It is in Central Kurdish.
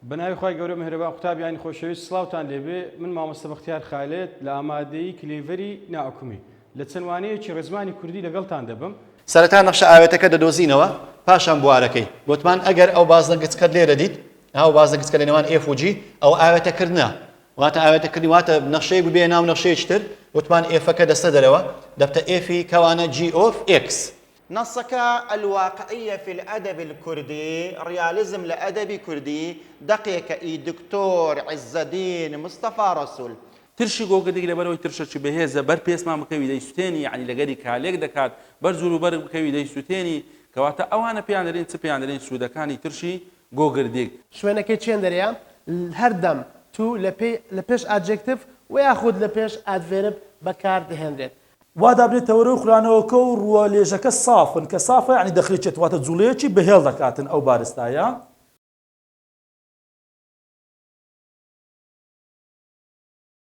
بناوی خۆی گەورە مهرەبان قوتابیانی خۆشەویست سڵاوتان لێبێ من مامۆستا بەختیار خالێت لە ئامادەیی کلیڤەری ناحکومی لە چەندوانەیەکی ڕێزمانی کوردی لەگەڵتان دەبم. سەرەتا نەخشە ئاوێتەکە دەدۆزینەوە پاشان بوارەکەی گوتمان ئەگەر ئەو بازنەگچکەت لێرە دیت ئەو بازنەگچکە لە نێوان F و G ئەو ئاوێتەکردنە واتە ئاوێتەکردنی واتە نەخشەیەک ببێ ناو نەخشەیەکی تر گوتمان Fەکە دەستە دەرەوە دەبتە Fی کەوانە G of X. نصك الواقعية في الأدب الكردي رياليزم لأدبي كردي دقيقة إي دكتور عز الدين مصطفى رسول ترشی گۆگەدێک لەبەرەوەی ترشەکی بەهێزە بەر پێسمان بکەوی دەیسوتێنی یعنی لەگەری کالێک دەکات بەر زور و بەر بکەوی دەیسوتێنی کەواتە ئەوانە پێیان دەرێن چ پێیان دەرێن سوودەکانی ترشی گۆگردێک. شوێنەکەی چێن دەرەیە هەردەم تو لە پێش ئادجێکتیڤ و یاخود لە پێش ئادڤێرب بەکار دەهێنرێت. وا دابنێتەوە و خوانەوەکە و ڕوە لێژەکە سافن کە سافە یعنی دەخلێت واتە جوڵەیەکی بەهێڵ دەکاتن ئەو بارستایە.